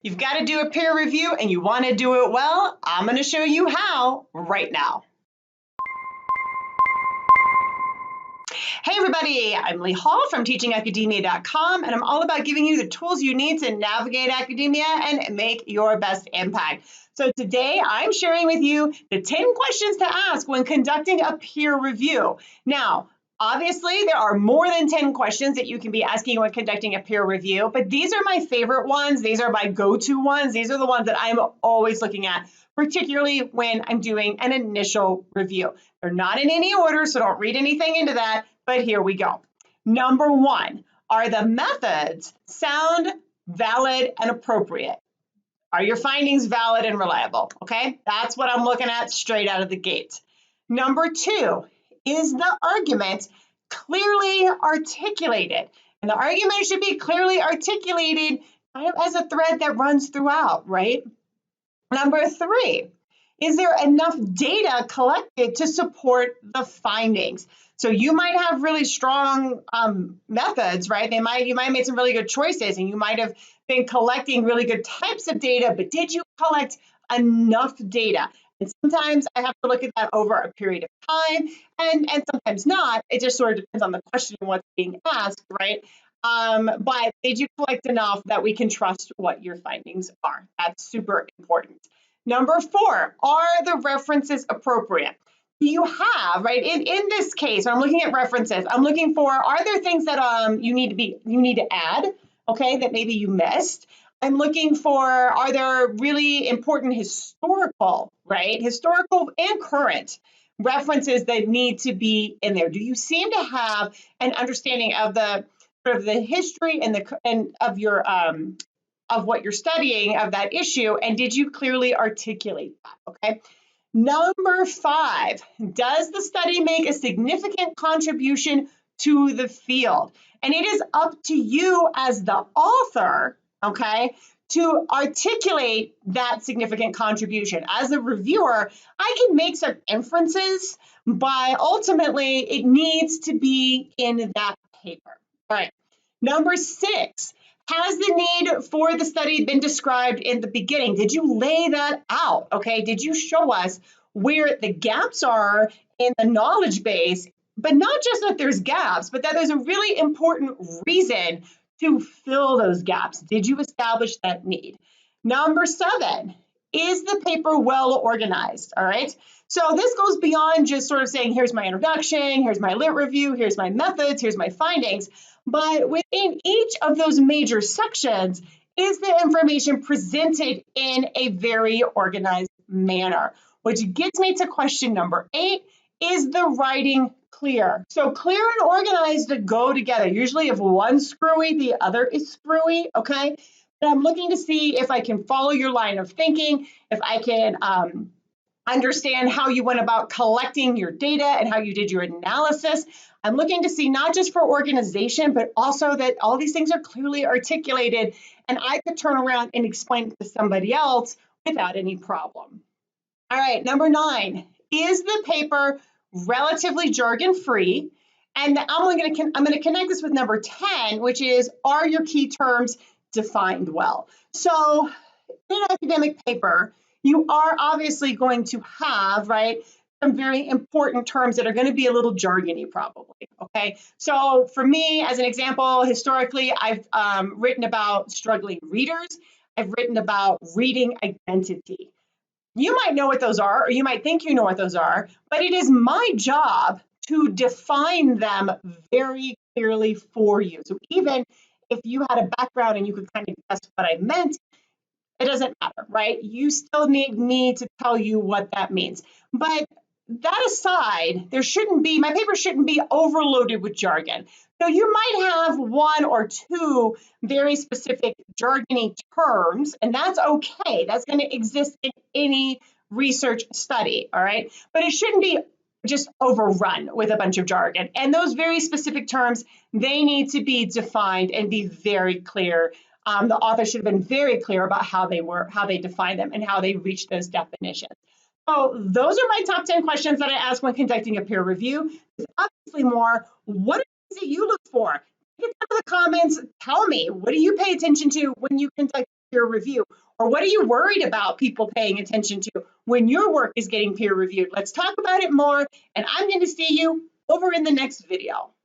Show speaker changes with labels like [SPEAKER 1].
[SPEAKER 1] You've got to do a peer review and you want to do it well. I'm going to show you how right now. Hey everybody, I'm Leigh Hall from teachingacademia.com, and I'm all about giving you the tools you need to navigate academia and make your best impact. So today I'm sharing with you the 10 questions to ask when conducting a peer review. Now, obviously, there are more than 10 questions that you can be asking when conducting a peer review, but these are my favorite ones. These are my go-to ones. These are the ones that I'm always looking at, particularly when I'm doing an initial review. They're not in any order, so don't read anything into that, but here we go. Number one, are the methods sound, valid, and appropriate? Are your findings valid and reliable? Okay, that's what I'm looking at straight out of the gate. Number two, is the argument clearly articulated? And the argument should be clearly articulated kind of as a thread that runs throughout, right? Number three, is there enough data collected to support the findings? So you might have really strong methods, right? You might have made some really good choices and you might have been collecting really good types of data, but did you collect enough data? And sometimes I have to look at that over a period of time and sometimes not. It just sort of depends on the question and what's being asked, right? But did you collect enough that we can trust what your findings are? That's super important. Number four, are the references appropriate? Do you have, right, in this case, when I'm looking at references, I'm looking for, are there things that you need to add, okay, that maybe you missed? I'm looking for, are there really important historical, right, historical and current references that need to be in there? Do you seem to have an understanding of the sort of the history and of your of what you're studying of that issue, and did you clearly articulate that? Okay. Number five, does the study make a significant contribution to the field? And it is up to you as the author, okay, to articulate that significant contribution. As a reviewer, I can make some inferences, but ultimately it needs to be in that paper. All right. Number six, has the need for the study been described in the beginning? Did you lay that out? Okay, did you show us where the gaps are in the knowledge base, but not just that there's gaps, but that there's a really important reason to fill those gaps? Did you establish that need? Number seven, is the paper well organized? All right, so this goes beyond just sort of saying, here's my introduction, here's my lit review, here's my methods, here's my findings. But within each of those major sections, is the information presented in a very organized manner? Which gets me to question number 8, is the writing clear? So clear and organized go together. Usually if one's screwy, the other is screwy, okay? But I'm looking to see if I can follow your line of thinking, if I can understand how you went about collecting your data and how you did your analysis. I'm looking to see not just for organization, but also that all these things are clearly articulated and I could turn around and explain it to somebody else without any problem. All right, number 9, is the paper relatively jargon free? And I'm going to connect this with number 10, which is, are your key terms defined well? So in an academic paper, you are obviously going to have, right, some very important terms that are going to be a little jargony probably, okay? So for me, as an example, historically, I've written about struggling readers. I've written about reading identity. You might know what those are, or you might think you know what those are, but it is my job to define them very clearly for you. So even if you had a background and you could kind of guess what I meant, it doesn't matter, right? You still need me to tell you what that means. But that aside, my paper shouldn't be overloaded with jargon. So you might have 1 or 2 very specific jargony terms, and that's okay. That's going to exist in any research study, all right? But it shouldn't be just overrun with a bunch of jargon. And those very specific terms, they need to be defined and be very clear. The author should have been very clear about how they defined them and how they reached those definitions. So those are my top 10 questions that I ask when conducting a peer review. There's obviously more. What are things that you look for? Get down to the comments. Tell me, what do you pay attention to when you conduct peer review? Or what are you worried about people paying attention to when your work is getting peer reviewed? Let's talk about it more, and I'm going to see you over in the next video.